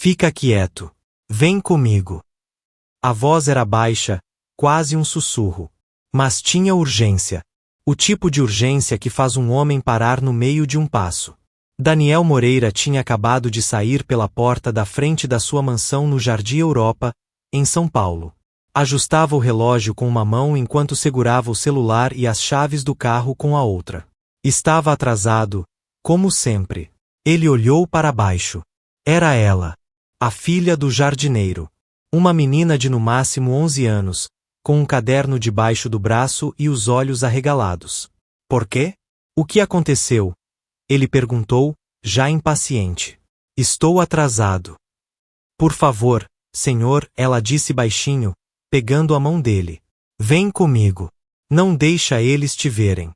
Fica quieto. Vem comigo. A voz era baixa, quase um sussurro. Mas tinha urgência. O tipo de urgência que faz um homem parar no meio de um passo. Daniel Moreira tinha acabado de sair pela porta da frente da sua mansão no Jardim Europa, em São Paulo. Ajustava o relógio com uma mão enquanto segurava o celular e as chaves do carro com a outra. Estava atrasado, como sempre. Ele olhou para baixo. Era ela, a filha do jardineiro. Uma menina de no máximo 11 anos, com um caderno debaixo do braço e os olhos arregalados. Por quê? O que aconteceu? Ele perguntou, já impaciente. Estou atrasado. Por favor, senhor, ela disse baixinho, pegando a mão dele. Vem comigo. Não deixa eles te verem.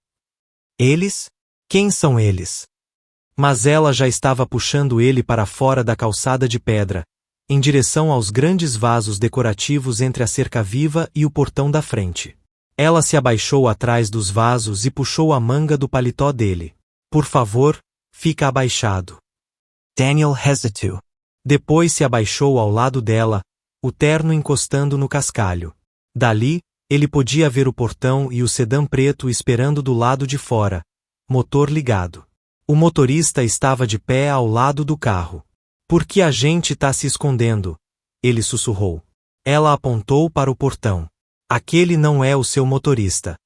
Eles? Quem são eles? Mas ela já estava puxando ele para fora da calçada de pedra, em direção aos grandes vasos decorativos entre a cerca viva e o portão da frente. Ela se abaixou atrás dos vasos e puxou a manga do paletó dele. Por favor, fica abaixado. Daniel hesitou. Depois se abaixou ao lado dela, o terno encostando no cascalho. Dali, ele podia ver o portão e o sedã preto esperando do lado de fora, motor ligado. O motorista estava de pé ao lado do carro. Por que a gente tá se escondendo? Ele sussurrou. Ela apontou para o portão. Aquele não é o seu motorista.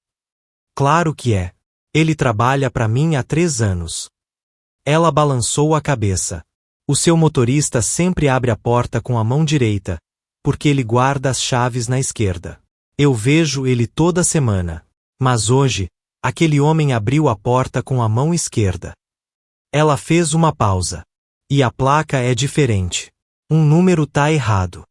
Claro que é. Ele trabalha para mim há 3 anos. Ela balançou a cabeça. O seu motorista sempre abre a porta com a mão direita, porque ele guarda as chaves na esquerda. Eu vejo ele toda semana. Mas hoje, aquele homem abriu a porta com a mão esquerda. Ela fez uma pausa. E a placa é diferente. Um número tá errado.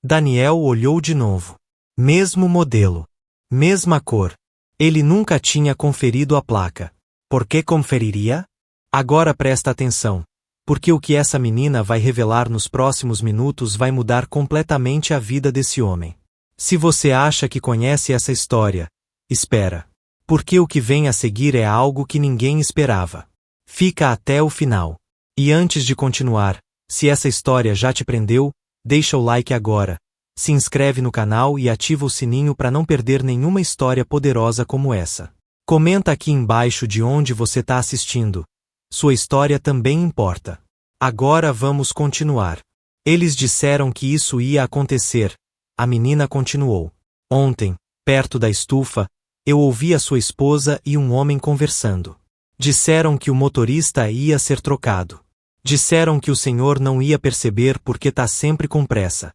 Daniel olhou de novo. Mesmo modelo. Mesma cor. Ele nunca tinha conferido a placa. Por que conferiria? Agora presta atenção. Porque o que essa menina vai revelar nos próximos minutos vai mudar completamente a vida desse homem. Se você acha que conhece essa história, espera. Porque o que vem a seguir é algo que ninguém esperava. Fica até o final. E antes de continuar, se essa história já te prendeu, deixa o like agora, se inscreve no canal e ativa o sininho para não perder nenhuma história poderosa como essa. Comenta aqui embaixo de onde você está assistindo. Sua história também importa. Agora vamos continuar. Eles disseram que isso ia acontecer. A menina continuou. Ontem, perto da estufa, eu ouvi a sua esposa e um homem conversando. Disseram que o motorista ia ser trocado. Disseram que o senhor não ia perceber porque tá sempre com pressa.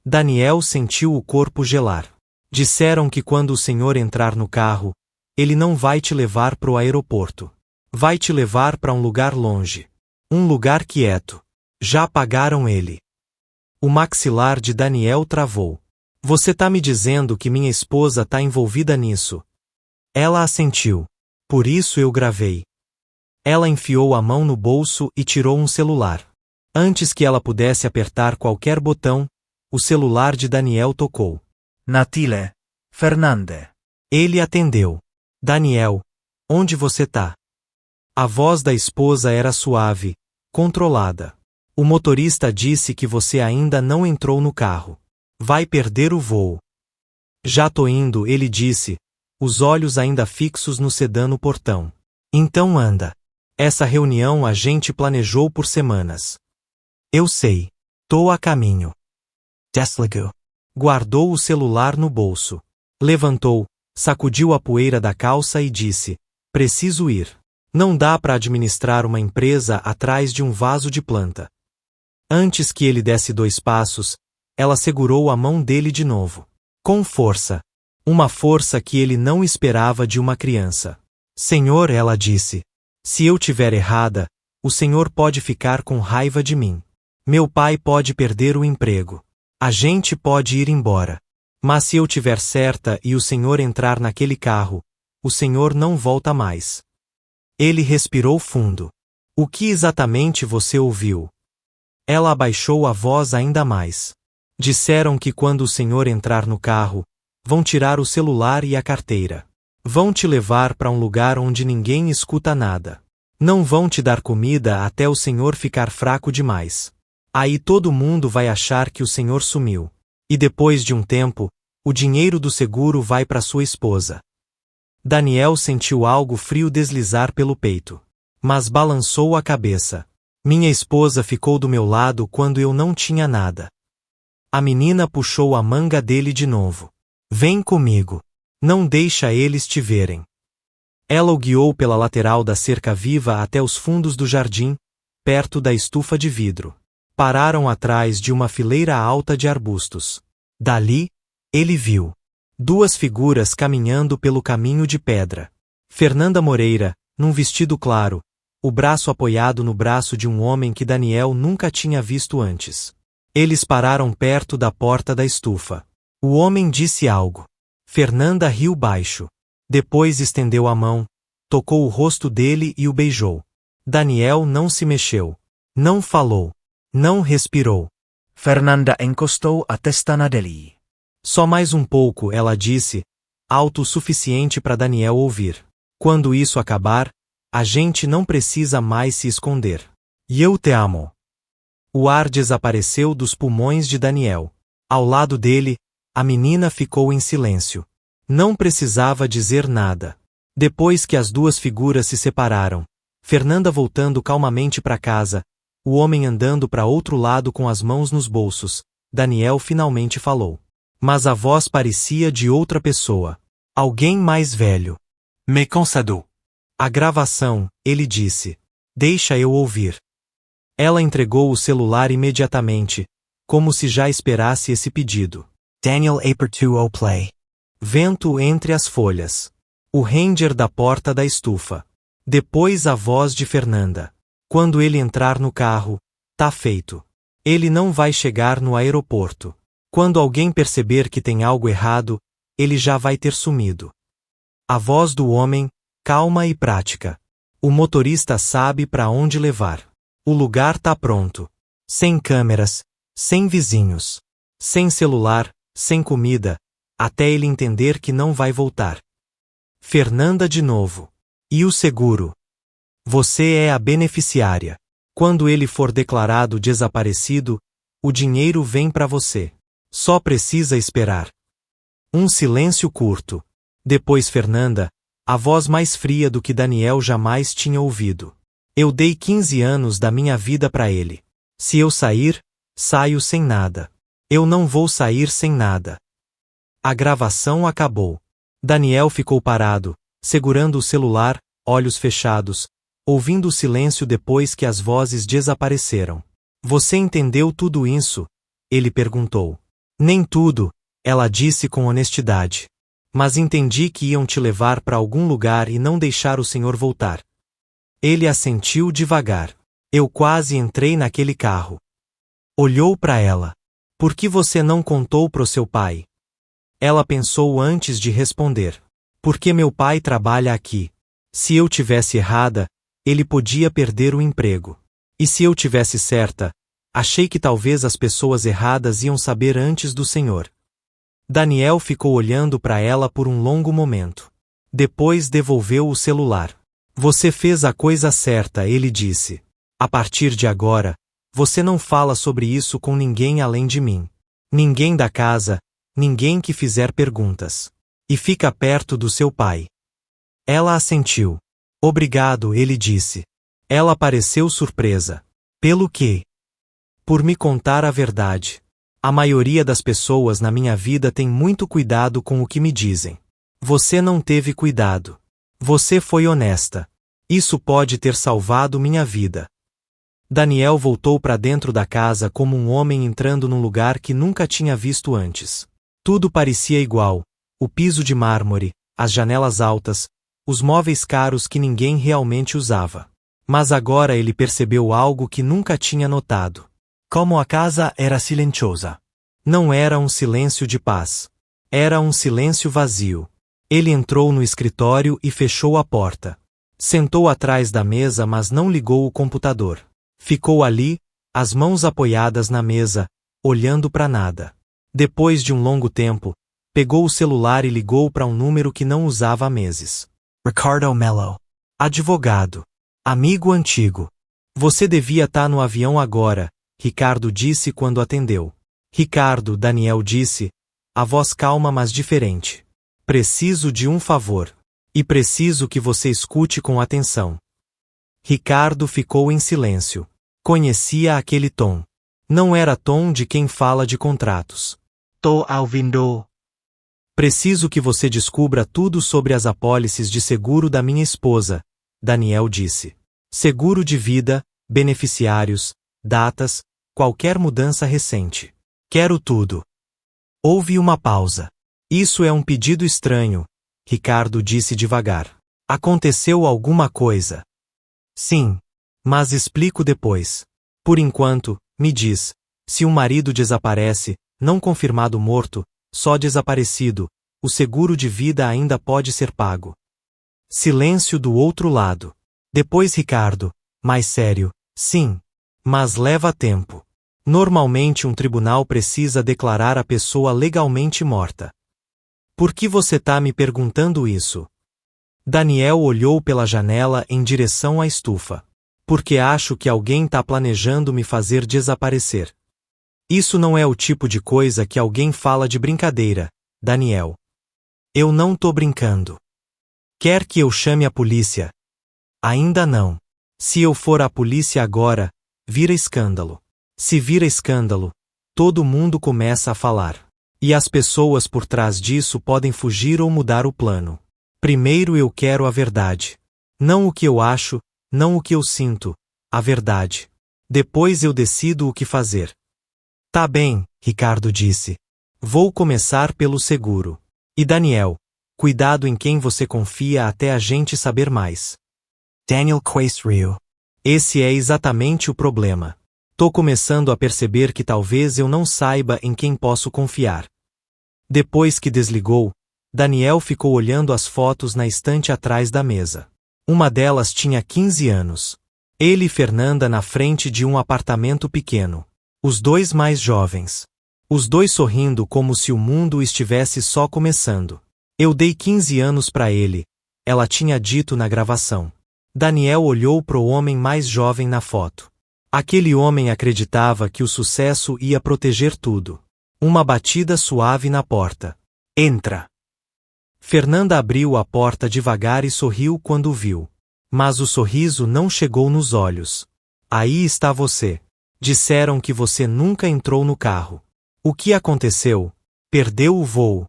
Daniel sentiu o corpo gelar. Disseram que quando o senhor entrar no carro, ele não vai te levar pro aeroporto. Vai te levar para um lugar longe. Um lugar quieto. Já pagaram ele. O maxilar de Daniel travou. Você tá me dizendo que minha esposa tá envolvida nisso? Ela assentiu. Por isso eu gravei. Ela enfiou a mão no bolso e tirou um celular. Antes que ela pudesse apertar qualquer botão, o celular de Daniel tocou. Natile Fernande. Ele atendeu. Daniel, onde você tá? A voz da esposa era suave, controlada. O motorista disse que você ainda não entrou no carro. Vai perder o voo. Já tô indo, ele disse, os olhos ainda fixos no sedã no portão. Então anda. Essa reunião a gente planejou por semanas. Eu sei. Tô a caminho. Desligou. Guardou o celular no bolso. Levantou, sacudiu a poeira da calça e disse: preciso ir. Não dá para administrar uma empresa atrás de um vaso de planta. Antes que ele desse 2 passos, ela segurou a mão dele de novo. Com força. Uma força que ele não esperava de uma criança. Senhor, ela disse. Se eu tiver errada, o senhor pode ficar com raiva de mim. Meu pai pode perder o emprego. A gente pode ir embora. Mas se eu tiver certa e o senhor entrar naquele carro, o senhor não volta mais. Ele respirou fundo. O que exatamente você ouviu? Ela abaixou a voz ainda mais. Disseram que quando o senhor entrar no carro, vão tirar o celular e a carteira. Vão te levar para um lugar onde ninguém escuta nada. Não vão te dar comida até o senhor ficar fraco demais. Aí todo mundo vai achar que o senhor sumiu. E depois de um tempo, o dinheiro do seguro vai para sua esposa. Daniel sentiu algo frio deslizar pelo peito. Mas balançou a cabeça. Minha esposa ficou do meu lado quando eu não tinha nada. A menina puxou a manga dele de novo. Vem comigo. Não deixa eles te verem. Ela o guiou pela lateral da cerca viva até os fundos do jardim, perto da estufa de vidro. Pararam atrás de uma fileira alta de arbustos. Dali, ele viu duas figuras caminhando pelo caminho de pedra. Fernanda Moreira, num vestido claro, o braço apoiado no braço de um homem que Daniel nunca tinha visto antes. Eles pararam perto da porta da estufa. O homem disse algo. Fernanda riu baixo. Depois estendeu a mão, tocou o rosto dele e o beijou. Daniel não se mexeu. Não falou. Não respirou. Fernanda encostou a testa na dele. Só mais um pouco, ela disse, alto o suficiente para Daniel ouvir. Quando isso acabar, a gente não precisa mais se esconder. E eu te amo. O ar desapareceu dos pulmões de Daniel. Ao lado dele, a menina ficou em silêncio. Não precisava dizer nada. Depois que as duas figuras se separaram, Fernanda voltando calmamente para casa, o homem andando para outro lado com as mãos nos bolsos, Daniel finalmente falou. Mas a voz parecia de outra pessoa. Alguém mais velho. Me concedeu. A gravação, ele disse. Deixa eu ouvir. Ela entregou o celular imediatamente, como se já esperasse esse pedido. Daniel apertou o play. Vento entre as folhas. O ranger da porta da estufa. Depois a voz de Fernanda. Quando ele entrar no carro, tá feito. Ele não vai chegar no aeroporto. Quando alguém perceber que tem algo errado, ele já vai ter sumido. A voz do homem, calma e prática. O motorista sabe para onde levar. O lugar tá pronto. Sem câmeras, sem vizinhos, sem celular, sem comida, até ele entender que não vai voltar. Fernanda de novo. E o seguro? Você é a beneficiária. Quando ele for declarado desaparecido, o dinheiro vem para você. Só precisa esperar. Um silêncio curto. Depois Fernanda, a voz mais fria do que Daniel jamais tinha ouvido. Eu dei 15 anos da minha vida para ele. Se eu sair, saio sem nada. Eu não vou sair sem nada. A gravação acabou. Daniel ficou parado, segurando o celular, olhos fechados, ouvindo o silêncio depois que as vozes desapareceram. Você entendeu tudo isso? Ele perguntou. Nem tudo, ela disse com honestidade. Mas entendi que iam te levar para algum lugar e não deixar o senhor voltar. Ele assentiu devagar. Eu quase entrei naquele carro. Olhou para ela. Por que você não contou pro seu pai? Ela pensou antes de responder. Porque meu pai trabalha aqui. Se eu tivesse errada, ele podia perder o emprego. E se eu tivesse certa, achei que talvez as pessoas erradas iam saber antes do senhor. Daniel ficou olhando para ela por um longo momento. Depois devolveu o celular. Você fez a coisa certa, ele disse. A partir de agora, você não fala sobre isso com ninguém além de mim. Ninguém da casa, ninguém que fizer perguntas. E fica perto do seu pai. Ela assentiu. Obrigado, ele disse. Ela pareceu surpresa. Pelo quê? Por me contar a verdade. A maioria das pessoas na minha vida tem muito cuidado com o que me dizem. Você não teve cuidado. Você foi honesta. Isso pode ter salvado minha vida. Daniel voltou para dentro da casa como um homem entrando num lugar que nunca tinha visto antes. Tudo parecia igual. O piso de mármore, as janelas altas, os móveis caros que ninguém realmente usava. Mas agora ele percebeu algo que nunca tinha notado. Como a casa era silenciosa. Não era um silêncio de paz. Era um silêncio vazio. Ele entrou no escritório e fechou a porta. Sentou atrás da mesa, mas não ligou o computador. Ficou ali, as mãos apoiadas na mesa, olhando para nada. Depois de um longo tempo, pegou o celular e ligou para um número que não usava há meses. Ricardo Mello. Advogado. Amigo antigo. Você devia estar no avião agora, Ricardo disse quando atendeu. Ricardo, Daniel disse, a voz calma mas diferente. Preciso de um favor. E preciso que você escute com atenção. Ricardo ficou em silêncio. Conhecia aquele tom. Não era tom de quem fala de contratos. Tô ouvindo. Preciso que você descubra tudo sobre as apólices de seguro da minha esposa, Daniel disse. Seguro de vida, beneficiários, datas, qualquer mudança recente. Quero tudo. Houve uma pausa. Isso é um pedido estranho, Ricardo disse devagar. Aconteceu alguma coisa? Sim, mas explico depois. Por enquanto, me diz, se um marido desaparece, não confirmado morto, só desaparecido, o seguro de vida ainda pode ser pago. Silêncio do outro lado. Depois Ricardo, mais sério, sim, mas leva tempo. Normalmente um tribunal precisa declarar a pessoa legalmente morta. Por que você tá me perguntando isso? Daniel olhou pela janela em direção à estufa. Porque acho que alguém tá planejando me fazer desaparecer. Isso não é o tipo de coisa que alguém fala de brincadeira, Daniel. Eu não tô brincando. Quer que eu chame a polícia? Ainda não. Se eu for à polícia agora, vira escândalo. Se vira escândalo, todo mundo começa a falar. E as pessoas por trás disso podem fugir ou mudar o plano. Primeiro eu quero a verdade. Não o que eu acho, não o que eu sinto, a verdade. Depois eu decido o que fazer. Tá bem, Ricardo disse. Vou começar pelo seguro. E Daniel, cuidado em quem você confia até a gente saber mais. Daniel Quaesriu. Esse é exatamente o problema. Tô começando a perceber que talvez eu não saiba em quem posso confiar. Depois que desligou, Daniel ficou olhando as fotos na estante atrás da mesa. Uma delas tinha 15 anos. Ele e Fernanda na frente de um apartamento pequeno. Os dois mais jovens. Os dois sorrindo como se o mundo estivesse só começando. Eu dei 15 anos para ele, ela tinha dito na gravação. Daniel olhou para o homem mais jovem na foto. Aquele homem acreditava que o sucesso ia proteger tudo. Uma batida suave na porta. Entra. Fernanda abriu a porta devagar e sorriu quando o viu. Mas o sorriso não chegou nos olhos. Aí está você. Disseram que você nunca entrou no carro. O que aconteceu? Perdeu o voo.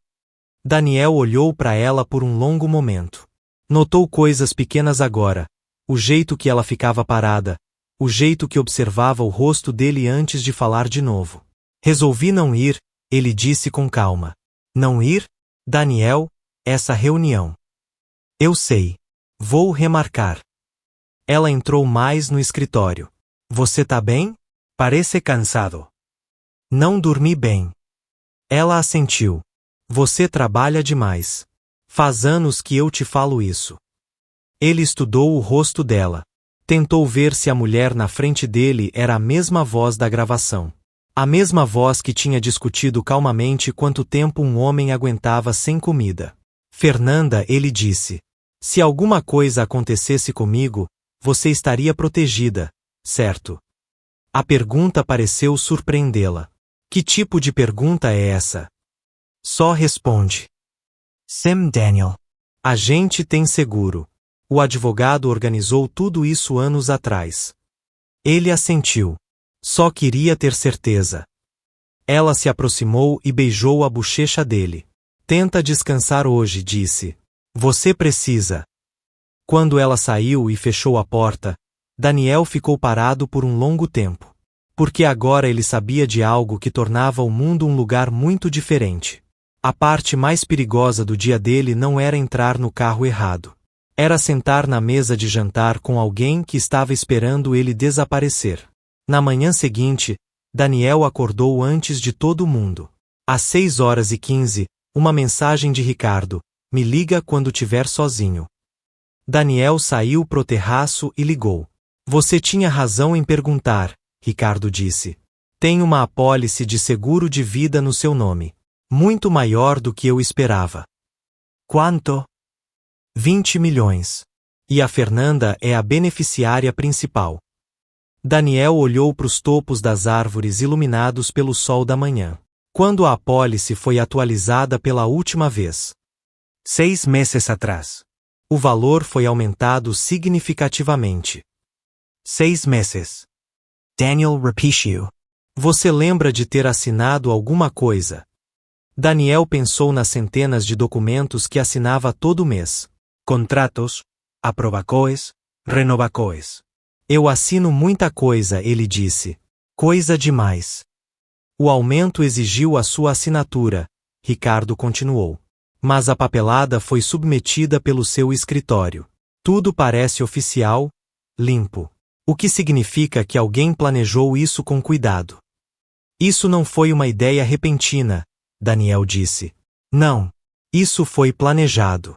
Daniel olhou para ela por um longo momento. Notou coisas pequenas agora. O jeito que ela ficava parada. O jeito que observava o rosto dele antes de falar de novo. Resolvi não ir, ele disse com calma. Não ir? Daniel? Essa reunião. Eu sei. Vou remarcar. Ela entrou mais no escritório. Você tá bem? Parece cansado. Não dormi bem. Ela assentiu. Você trabalha demais. Faz anos que eu te falo isso. Ele estudou o rosto dela. Tentou ver se a mulher na frente dele era a mesma voz da gravação. A mesma voz que tinha discutido calmamente quanto tempo um homem aguentava sem comida. Fernanda, ele disse. Se alguma coisa acontecesse comigo, você estaria protegida, certo? A pergunta pareceu surpreendê-la. Que tipo de pergunta é essa? Só responde. Sim, Daniel. A gente tem seguro. O advogado organizou tudo isso anos atrás. Ele assentiu. Só queria ter certeza. Ela se aproximou e beijou a bochecha dele. Tenta descansar hoje, disse. Você precisa. Quando ela saiu e fechou a porta, Daniel ficou parado por um longo tempo. Porque agora ele sabia de algo que tornava o mundo um lugar muito diferente. A parte mais perigosa do dia dele não era entrar no carro errado. Era sentar na mesa de jantar com alguém que estava esperando ele desaparecer. Na manhã seguinte, Daniel acordou antes de todo mundo. Às 6h15, uma mensagem de Ricardo. Me liga quando tiver sozinho. Daniel saiu pro terraço e ligou. Você tinha razão em perguntar, Ricardo disse. Tem uma apólice de seguro de vida no seu nome. Muito maior do que eu esperava. Quanto? 20 milhões. E a Fernanda é a beneficiária principal. Daniel olhou para os topos das árvores iluminados pelo sol da manhã. Quando a apólice foi atualizada pela última vez? 6 meses atrás. O valor foi aumentado significativamente. 6 meses. Daniel repetiu. Você lembra de ter assinado alguma coisa? Daniel pensou nas centenas de documentos que assinava todo mês. Contratos, aprovacoes, renovacoes. Eu assino muita coisa, ele disse. Coisa demais. O aumento exigiu a sua assinatura, Ricardo continuou. Mas a papelada foi submetida pelo seu escritório. Tudo parece oficial, limpo. O que significa que alguém planejou isso com cuidado. Isso não foi uma ideia repentina, Daniel disse. Não. Isso foi planejado.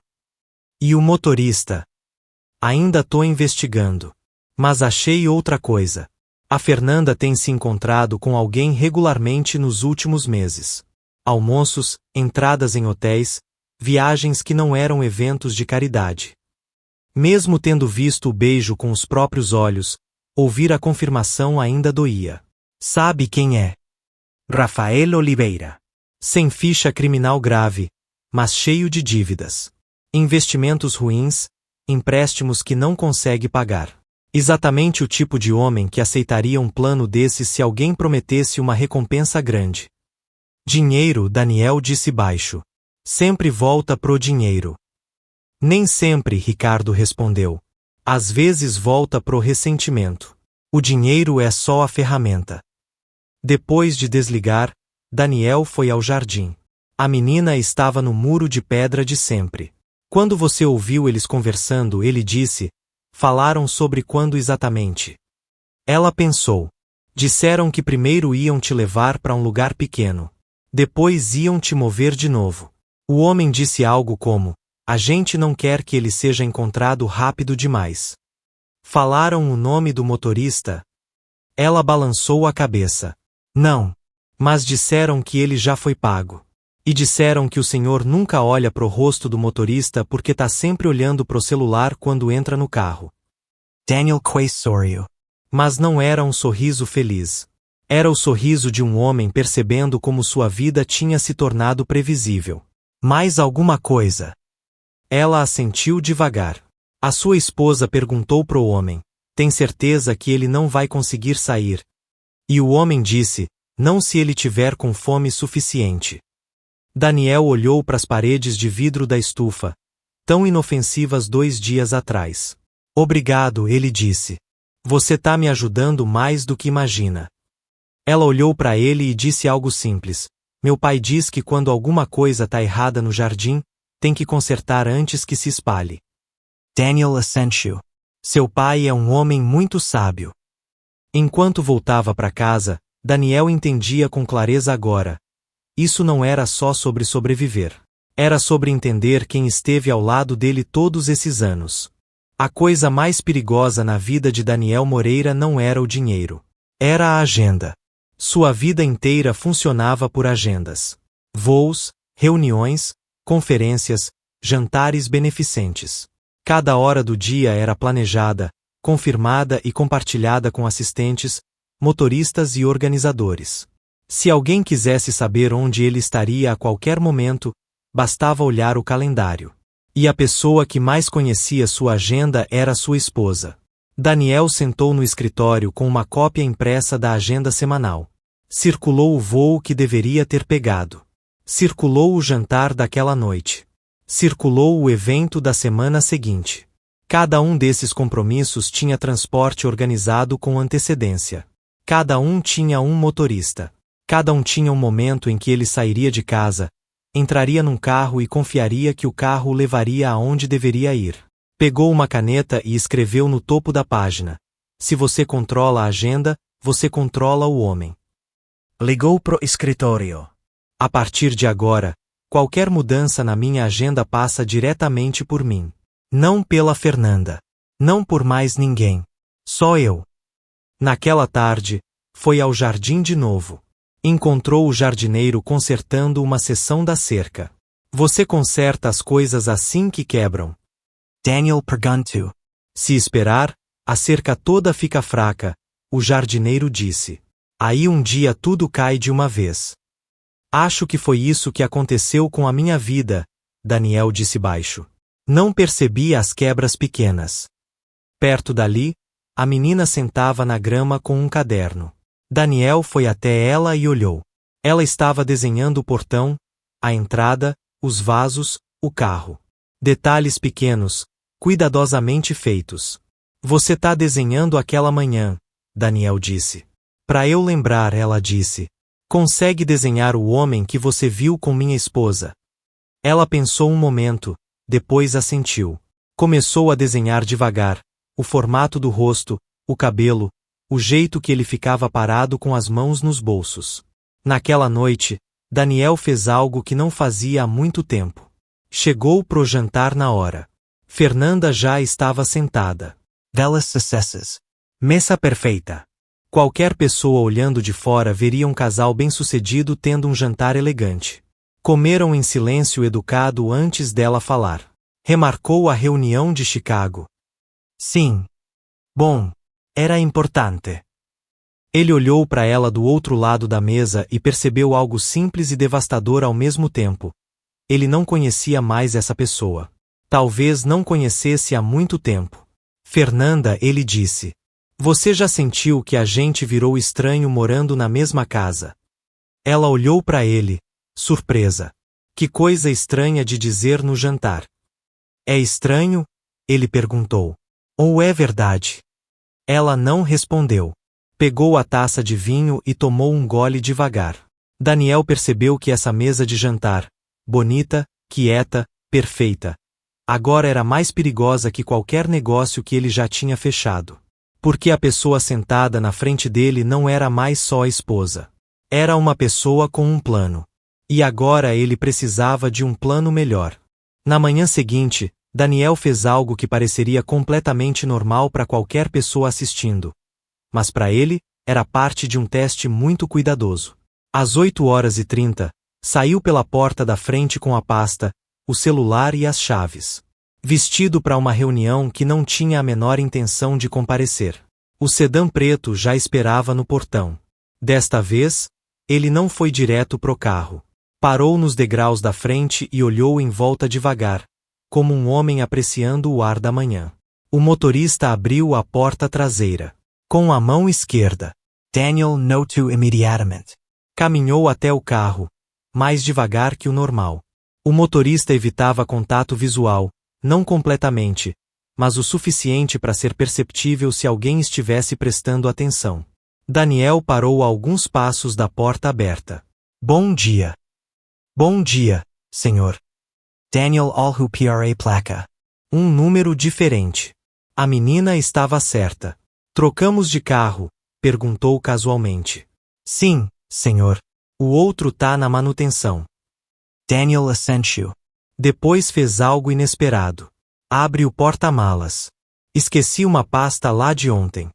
E o motorista? Ainda tô investigando. Mas achei outra coisa. A Fernanda tem se encontrado com alguém regularmente nos últimos meses. Almoços, entradas em hotéis, viagens que não eram eventos de caridade. Mesmo tendo visto o beijo com os próprios olhos, ouvir a confirmação ainda doía. Sabe quem é? Rafael Oliveira. Sem ficha criminal grave, mas cheio de dívidas. Investimentos ruins, empréstimos que não consegue pagar. Exatamente o tipo de homem que aceitaria um plano desses se alguém prometesse uma recompensa grande. Dinheiro, Daniel disse baixo. Sempre volta pro dinheiro. Nem sempre, Ricardo respondeu. Às vezes volta pro ressentimento. O dinheiro é só a ferramenta. Depois de desligar, Daniel foi ao jardim. A menina estava no muro de pedra de sempre. Quando você ouviu eles conversando, ele disse, falaram sobre quando exatamente. Ela pensou. Disseram que primeiro iam te levar para um lugar pequeno. Depois iam te mover de novo. O homem disse algo como, a gente não quer que ele seja encontrado rápido demais. Falaram o nome do motorista? Ela balançou a cabeça. Não. Mas disseram que ele já foi pago. E disseram que o senhor nunca olha pro rosto do motorista porque tá sempre olhando pro celular quando entra no carro. Daniel quase sorriu. Mas não era um sorriso feliz. Era o sorriso de um homem percebendo como sua vida tinha se tornado previsível. Mais alguma coisa? Ela assentiu devagar. A sua esposa perguntou pro homem, tem certeza que ele não vai conseguir sair? E o homem disse, não se ele tiver com fome suficiente. Daniel olhou para as paredes de vidro da estufa, tão inofensivas 2 dias atrás. Obrigado, ele disse. Você tá me ajudando mais do que imagina. Ela olhou para ele e disse algo simples. Meu pai diz que quando alguma coisa tá errada no jardim, tem que consertar antes que se espalhe. Daniel assentiu. Seu pai é um homem muito sábio. Enquanto voltava para casa, Daniel entendia com clareza agora. Isso não era só sobre sobreviver. Era sobre entender quem esteve ao lado dele todos esses anos. A coisa mais perigosa na vida de Daniel Moreira não era o dinheiro. Era a agenda. Sua vida inteira funcionava por agendas. Voos, reuniões, conferências, jantares beneficentes. Cada hora do dia era planejada, confirmada e compartilhada com assistentes, motoristas e organizadores. Se alguém quisesse saber onde ele estaria a qualquer momento, bastava olhar o calendário. E a pessoa que mais conhecia sua agenda era sua esposa. Daniel sentou no escritório com uma cópia impressa da agenda semanal. Circulou o voo que deveria ter pegado. Circulou o jantar daquela noite. Circulou o evento da semana seguinte. Cada um desses compromissos tinha transporte organizado com antecedência. Cada um tinha um motorista. Cada um tinha um momento em que ele sairia de casa, entraria num carro e confiaria que o carro o levaria aonde deveria ir. Pegou uma caneta e escreveu no topo da página. Se você controla a agenda, você controla o homem. Ligou pro escritório. A partir de agora, qualquer mudança na minha agenda passa diretamente por mim. Não pela Fernanda. Não por mais ninguém. Só eu. Naquela tarde, foi ao jardim de novo. Encontrou o jardineiro consertando uma seção da cerca. Você conserta as coisas assim que quebram. Daniel perguntou. Se esperar, a cerca toda fica fraca, o jardineiro disse. Aí um dia tudo cai de uma vez. Acho que foi isso que aconteceu com a minha vida, Daniel disse baixo. Não percebi as quebras pequenas. Perto dali, a menina sentava na grama com um caderno. Daniel foi até ela e olhou. Ela estava desenhando o portão, a entrada, os vasos, o carro. Detalhes pequenos, cuidadosamente feitos. Você tá desenhando aquela manhã, Daniel disse. Pra eu lembrar, ela disse. Consegue desenhar o homem que você viu com minha esposa? Ela pensou um momento, depois assentiu. Começou a desenhar devagar, o formato do rosto, o cabelo, o jeito que ele ficava parado com as mãos nos bolsos. Naquela noite, Daniel fez algo que não fazia há muito tempo. Chegou pro jantar na hora. Fernanda já estava sentada. Velas successes. Mesa perfeita. Qualquer pessoa olhando de fora veria um casal bem-sucedido tendo um jantar elegante. Comeram em silêncio educado antes dela falar. Remarcou a reunião de Chicago. Sim. Bom, era importante. Ele olhou para ela do outro lado da mesa e percebeu algo simples e devastador ao mesmo tempo. Ele não conhecia mais essa pessoa. Talvez não conhecesse há muito tempo. Fernanda, ele disse. Você já sentiu que a gente virou estranho morando na mesma casa? Ela olhou para ele, surpresa. Que coisa estranha de dizer no jantar. É estranho? Ele perguntou. Ou é verdade? Ela não respondeu. Pegou a taça de vinho e tomou um gole devagar. Daniel percebeu que essa mesa de jantar, bonita, quieta, perfeita, agora era mais perigosa que qualquer negócio que ele já tinha fechado. Porque a pessoa sentada na frente dele não era mais só a esposa. Era uma pessoa com um plano. E agora ele precisava de um plano melhor. Na manhã seguinte, Daniel fez algo que pareceria completamente normal para qualquer pessoa assistindo. Mas para ele, era parte de um teste muito cuidadoso. Às 8h30, saiu pela porta da frente com a pasta, o celular e as chaves. Vestido para uma reunião que não tinha a menor intenção de comparecer. O sedã preto já esperava no portão. Desta vez, ele não foi direto pro carro. Parou nos degraus da frente e olhou em volta devagar, como um homem apreciando o ar da manhã. O motorista abriu a porta traseira. Com a mão esquerda, Daniel notou imediatamente. Caminhou até o carro, mais devagar que o normal. O motorista evitava contato visual, não completamente, mas o suficiente para ser perceptível se alguém estivesse prestando atenção. Daniel parou a alguns passos da porta aberta. Bom dia. Bom dia, senhor. Daniel Alhu pra placa. Um número diferente. A menina estava certa. Trocamos de carro? Perguntou casualmente. Sim, senhor. O outro tá na manutenção. Daniel Asensio. Depois fez algo inesperado. Abre o porta-malas. Esqueci uma pasta lá de ontem.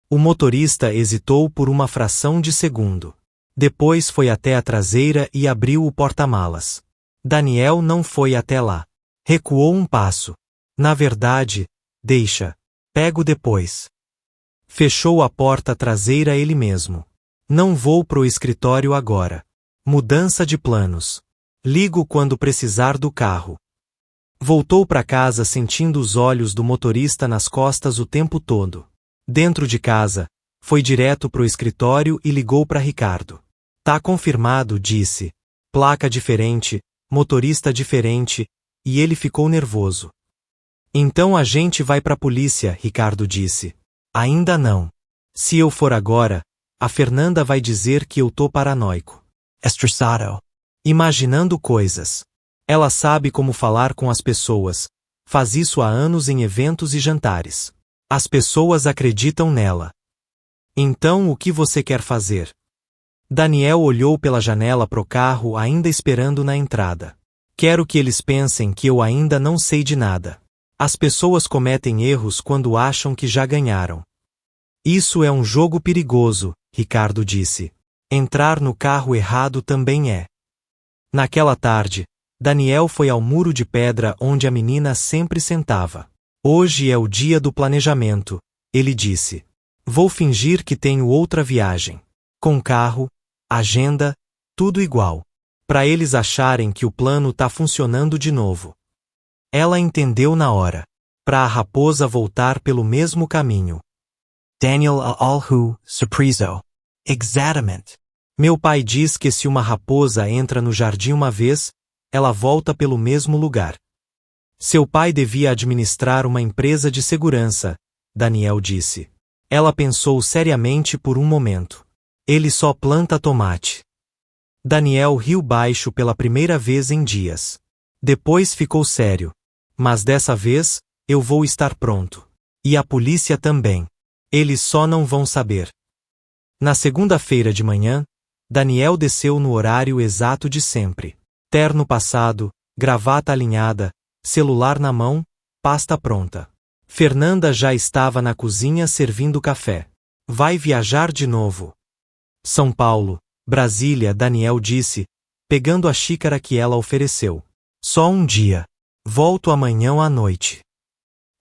O motorista hesitou por uma fração de segundo. Depois foi até a traseira e abriu o porta-malas. Daniel não foi até lá. Recuou um passo. Na verdade, deixa. Pego depois. Fechou a porta traseira ele mesmo. Não vou pro escritório agora. Mudança de planos. Ligo quando precisar do carro. Voltou para casa sentindo os olhos do motorista nas costas o tempo todo. Dentro de casa, foi direto pro escritório e ligou para Ricardo. Tá confirmado, disse. Placa diferente, motorista diferente, e ele ficou nervoso. Então a gente vai pra polícia, Ricardo disse. Ainda não. Se eu for agora, a Fernanda vai dizer que eu tô paranoico. Estressado. Imaginando coisas. Ela sabe como falar com as pessoas. Faz isso há anos em eventos e jantares. As pessoas acreditam nela. Então o que você quer fazer? Daniel olhou pela janela pro carro ainda esperando na entrada. Quero que eles pensem que eu ainda não sei de nada. As pessoas cometem erros quando acham que já ganharam. Isso é um jogo perigoso, Ricardo disse. Entrar no carro errado também é. Naquela tarde, Daniel foi ao muro de pedra onde a menina sempre sentava. Hoje é o dia do planejamento, ele disse. Vou fingir que tenho outra viagem. Com carro, agenda, tudo igual. Para eles acharem que o plano tá funcionando de novo. Ela entendeu na hora. Para a raposa voltar pelo mesmo caminho. Daniel alhu surpriso. Exatamente. Meu pai diz que se uma raposa entra no jardim uma vez, ela volta pelo mesmo lugar. Seu pai devia administrar uma empresa de segurança, Daniel disse. Ela pensou seriamente por um momento. Ele só planta tomate. Daniel riu baixo pela primeira vez em dias. Depois ficou sério. Mas dessa vez, eu vou estar pronto. E a polícia também. Eles só não vão saber. Na segunda-feira de manhã, Daniel desceu no horário exato de sempre. Terno passado, gravata alinhada, celular na mão, pasta pronta. Fernanda já estava na cozinha servindo café. Vai viajar de novo. São Paulo, Brasília, Daniel disse, pegando a xícara que ela ofereceu. Só um dia. Volto amanhã à noite.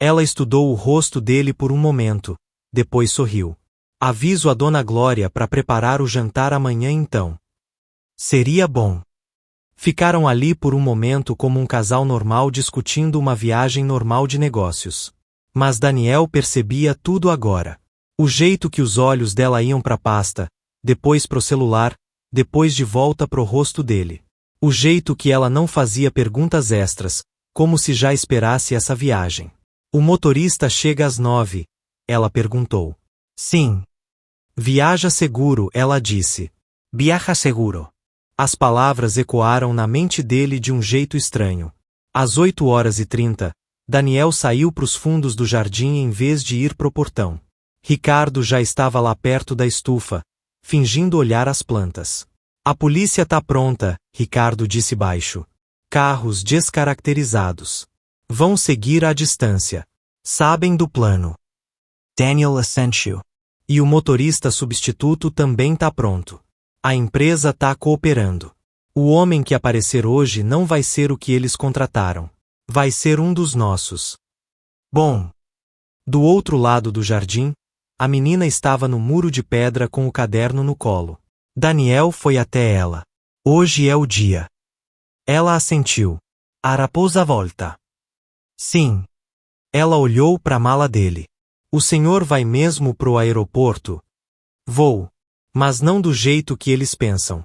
Ela estudou o rosto dele por um momento, depois sorriu. Aviso a Dona Glória para preparar o jantar amanhã então. Seria bom. Ficaram ali por um momento como um casal normal discutindo uma viagem normal de negócios. Mas Daniel percebia tudo agora. O jeito que os olhos dela iam para a pasta, depois pro celular, depois de volta pro rosto dele. O jeito que ela não fazia perguntas extras, como se já esperasse essa viagem. O motorista chega às 9, ela perguntou. Sim. Viaja seguro, ela disse. Viaja seguro. As palavras ecoaram na mente dele de um jeito estranho. Às 8h30, Daniel saiu pros fundos do jardim em vez de ir pro portão. Ricardo já estava lá perto da estufa, fingindo olhar as plantas. A polícia tá pronta, Ricardo disse baixo. Carros descaracterizados. Vão seguir à distância. Sabem do plano. Daniel Asensio. E o motorista substituto também tá pronto. A empresa tá cooperando. O homem que aparecer hoje não vai ser o que eles contrataram. Vai ser um dos nossos. Bom. Do outro lado do jardim, a menina estava no muro de pedra com o caderno no colo. Daniel foi até ela. Hoje é o dia. Ela assentiu. A raposa volta. Sim. Ela olhou para a mala dele. O senhor vai mesmo pro aeroporto? Vou. Mas não do jeito que eles pensam.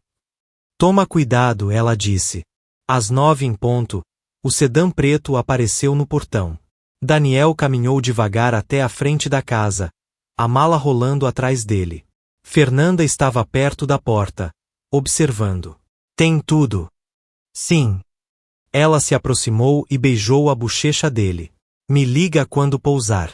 Toma cuidado, ela disse. Às 9 em ponto, o sedã preto apareceu no portão. Daniel caminhou devagar até a frente da casa, a mala rolando atrás dele. Fernanda estava perto da porta, observando. Tem tudo. Sim. Ela se aproximou e beijou a bochecha dele. Me liga quando pousar.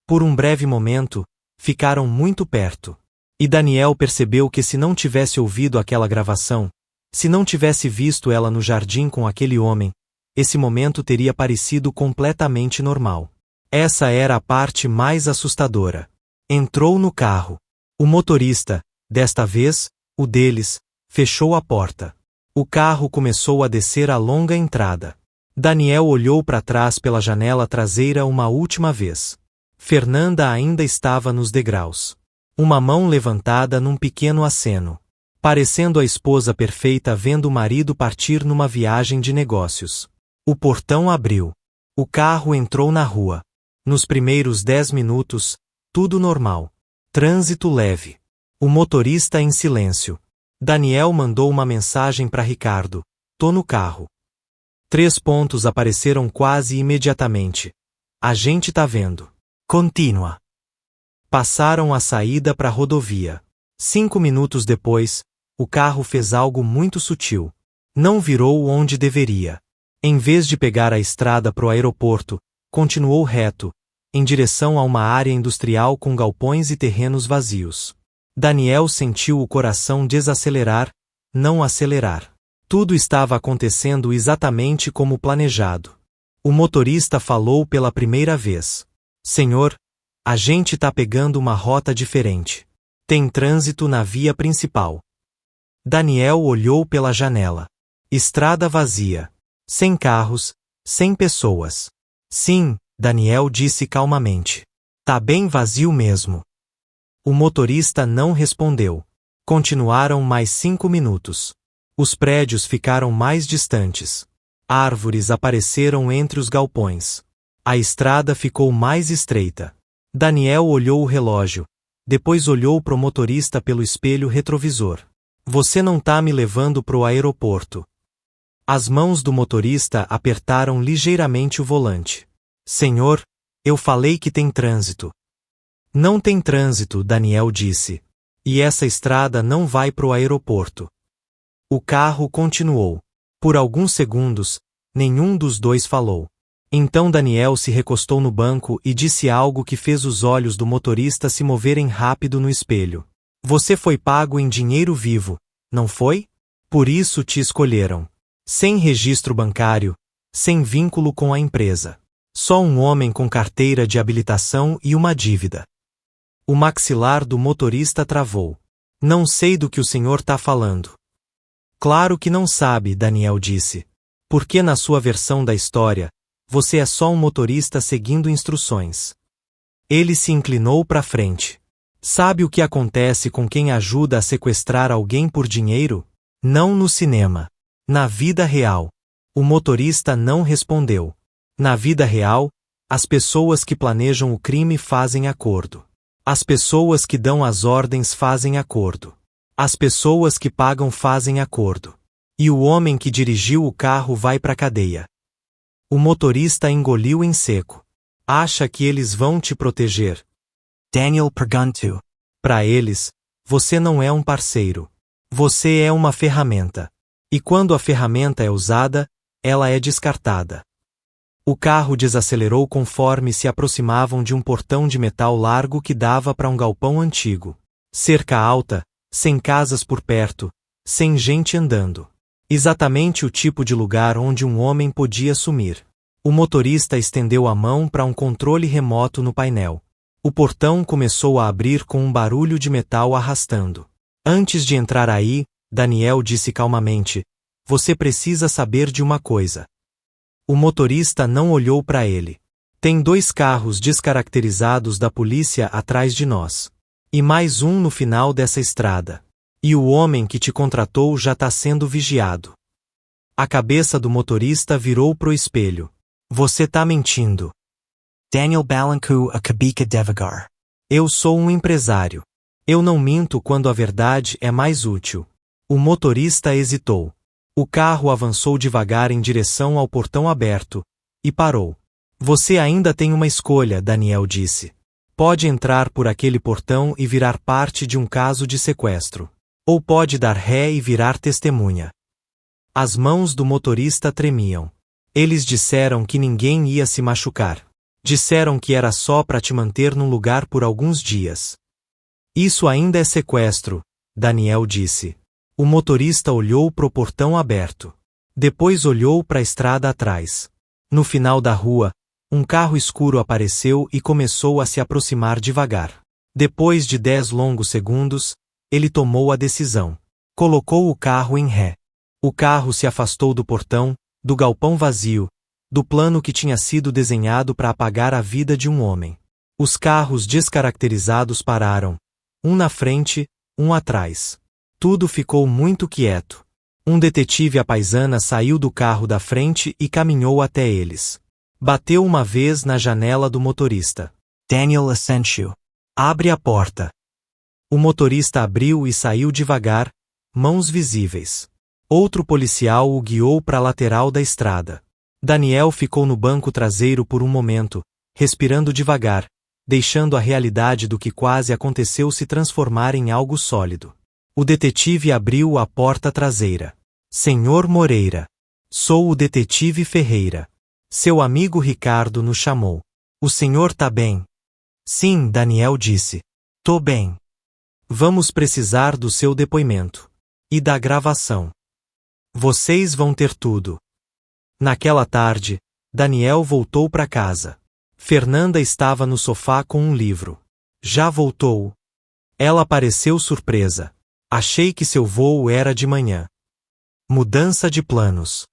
Por um breve momento, ficaram muito perto. E Daniel percebeu que se não tivesse ouvido aquela gravação, se não tivesse visto ela no jardim com aquele homem, esse momento teria parecido completamente normal. Essa era a parte mais assustadora. Entrou no carro. O motorista, desta vez, o deles, fechou a porta. O carro começou a descer a longa entrada. Daniel olhou para trás pela janela traseira uma última vez. Fernanda ainda estava nos degraus. Uma mão levantada num pequeno aceno. Parecendo a esposa perfeita vendo o marido partir numa viagem de negócios. O portão abriu. O carro entrou na rua. Nos primeiros 10 minutos, tudo normal. Trânsito leve. O motorista em silêncio. Daniel mandou uma mensagem para Ricardo. Tô no carro. 3 pontos apareceram quase imediatamente. A gente tá vendo. Continua. Passaram a saída para a rodovia. 5 minutos depois, o carro fez algo muito sutil. Não virou onde deveria. Em vez de pegar a estrada pro aeroporto, continuou reto, em direção a uma área industrial com galpões e terrenos vazios. Daniel sentiu o coração desacelerar, não acelerar. Tudo estava acontecendo exatamente como planejado. O motorista falou pela primeira vez. Senhor, a gente tá pegando uma rota diferente. Tem trânsito na via principal. Daniel olhou pela janela. Estrada vazia. Sem carros, sem pessoas. Sim, Daniel disse calmamente. Tá bem vazio mesmo. O motorista não respondeu. Continuaram mais 5 minutos. Os prédios ficaram mais distantes. Árvores apareceram entre os galpões. A estrada ficou mais estreita. Daniel olhou o relógio. Depois olhou pro motorista pelo espelho retrovisor. Você não tá me levando pro aeroporto. As mãos do motorista apertaram ligeiramente o volante. Senhor, eu falei que tem trânsito. Não tem trânsito, Daniel disse. E essa estrada não vai pro aeroporto. O carro continuou. Por alguns segundos, nenhum dos dois falou. Então Daniel se recostou no banco e disse algo que fez os olhos do motorista se moverem rápido no espelho. Você foi pago em dinheiro vivo, não foi? Por isso te escolheram. Sem registro bancário, sem vínculo com a empresa. Só um homem com carteira de habilitação e uma dívida. O maxilar do motorista travou. Não sei do que o senhor tá falando. Claro que não sabe, Daniel disse. Porque na sua versão da história, você é só um motorista seguindo instruções. Ele se inclinou para frente. Sabe o que acontece com quem ajuda a sequestrar alguém por dinheiro? Não no cinema. Na vida real. O motorista não respondeu. Na vida real, as pessoas que planejam o crime fazem acordo. As pessoas que dão as ordens fazem acordo. As pessoas que pagam fazem acordo. E o homem que dirigiu o carro vai para a cadeia. O motorista engoliu em seco. Acha que eles vão te proteger? Daniel perguntou. Para eles, você não é um parceiro. Você é uma ferramenta. E quando a ferramenta é usada, ela é descartada. O carro desacelerou conforme se aproximavam de um portão de metal largo que dava para um galpão antigo. Cerca alta, sem casas por perto, sem gente andando. Exatamente o tipo de lugar onde um homem podia sumir. O motorista estendeu a mão para um controle remoto no painel. O portão começou a abrir com um barulho de metal arrastando. Antes de entrar aí, Daniel disse calmamente, você precisa saber de uma coisa. O motorista não olhou para ele. Tem 2 carros descaracterizados da polícia atrás de nós. E mais um no final dessa estrada. E o homem que te contratou já tá sendo vigiado. A cabeça do motorista virou pro espelho. Você tá mentindo. Daniel balancou a cabeça devagar. Eu sou um empresário. Eu não minto quando a verdade é mais útil. O motorista hesitou. O carro avançou devagar em direção ao portão aberto, e parou. Você ainda tem uma escolha, Daniel disse. Pode entrar por aquele portão e virar parte de um caso de sequestro. Ou pode dar ré e virar testemunha. As mãos do motorista tremiam. Eles disseram que ninguém ia se machucar. Disseram que era só para te manter num lugar por alguns dias. Isso ainda é sequestro, Daniel disse. O motorista olhou pro portão aberto. Depois olhou para a estrada atrás. No final da rua, um carro escuro apareceu e começou a se aproximar devagar. Depois de 10 longos segundos, ele tomou a decisão. Colocou o carro em ré. O carro se afastou do portão, do galpão vazio, do plano que tinha sido desenhado para apagar a vida de um homem. Os carros descaracterizados pararam, um na frente, um atrás. Tudo ficou muito quieto. Um detetive à paisana saiu do carro da frente e caminhou até eles. Bateu uma vez na janela do motorista. Daniel assentiu. Abre a porta. O motorista abriu e saiu devagar, mãos visíveis. Outro policial o guiou para a lateral da estrada. Daniel ficou no banco traseiro por um momento, respirando devagar, deixando a realidade do que quase aconteceu se transformar em algo sólido. O detetive abriu a porta traseira. Senhor Moreira. Sou o detetive Ferreira. Seu amigo Ricardo nos chamou. O senhor tá bem? Sim, Daniel disse. Tô bem. Vamos precisar do seu depoimento. E da gravação. Vocês vão ter tudo. Naquela tarde, Daniel voltou para casa. Fernanda estava no sofá com um livro. Já voltou? Ela pareceu surpresa. Achei que seu voo era de manhã. Mudança de planos.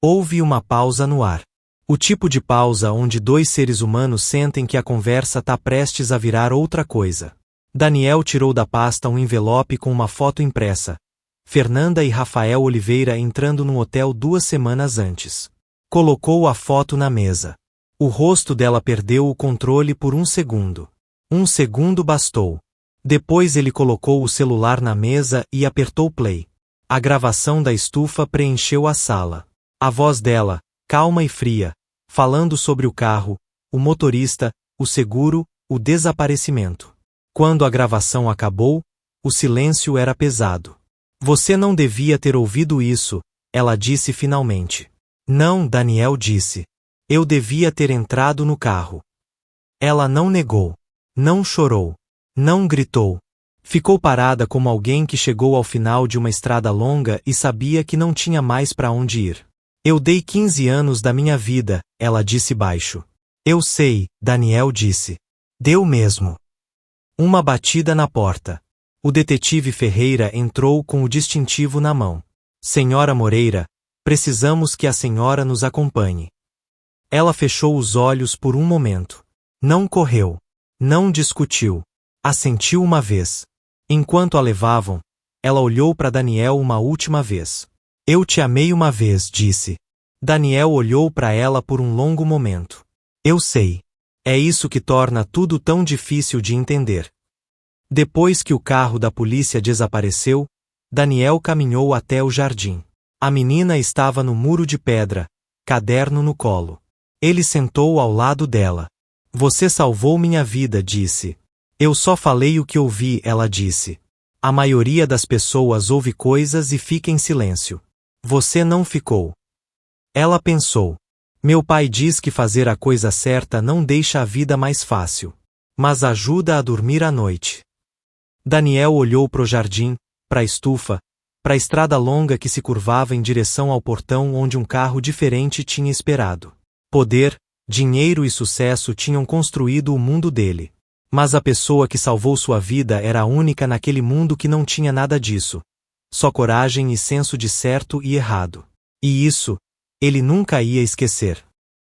Houve uma pausa no ar. O tipo de pausa onde 2 seres humanos sentem que a conversa tá prestes a virar outra coisa. Daniel tirou da pasta um envelope com uma foto impressa. Fernanda e Rafael Oliveira entrando no hotel 2 semanas antes. Colocou a foto na mesa. O rosto dela perdeu o controle por 1 segundo. 1 segundo bastou. Depois ele colocou o celular na mesa e apertou play. A gravação da estufa preencheu a sala. A voz dela, calma e fria, falando sobre o carro, o motorista, o seguro, o desaparecimento. Quando a gravação acabou, o silêncio era pesado. Você não devia ter ouvido isso, ela disse finalmente. Não, Daniel disse. Eu devia ter entrado no carro. Ela não negou. Não chorou. Não gritou. Ficou parada como alguém que chegou ao final de uma estrada longa e sabia que não tinha mais para onde ir. Eu dei 15 anos da minha vida, ela disse baixo. Eu sei, Daniel disse. Deu mesmo. Uma batida na porta. O detetive Ferreira entrou com o distintivo na mão. Senhora Moreira, precisamos que a senhora nos acompanhe. Ela fechou os olhos por um momento. Não correu. Não discutiu. Assentiu uma vez. Enquanto a levavam, ela olhou para Daniel uma última vez. Eu te amei uma vez, disse. Daniel olhou para ela por um longo momento. Eu sei. É isso que torna tudo tão difícil de entender. Depois que o carro da polícia desapareceu, Daniel caminhou até o jardim. A menina estava no muro de pedra, caderno no colo. Ele sentou ao lado dela. Você salvou minha vida, disse. Eu só falei o que ouvi, ela disse. A maioria das pessoas ouve coisas e fica em silêncio. Você não ficou. Ela pensou. Meu pai diz que fazer a coisa certa não deixa a vida mais fácil, mas ajuda a dormir à noite. Daniel olhou para o jardim, para a estufa, para a estrada longa que se curvava em direção ao portão onde um carro diferente tinha esperado. Poder, dinheiro e sucesso tinham construído o mundo dele. Mas a pessoa que salvou sua vida era a única naquele mundo que não tinha nada disso. Só coragem e senso de certo e errado. E isso, ele nunca ia esquecer.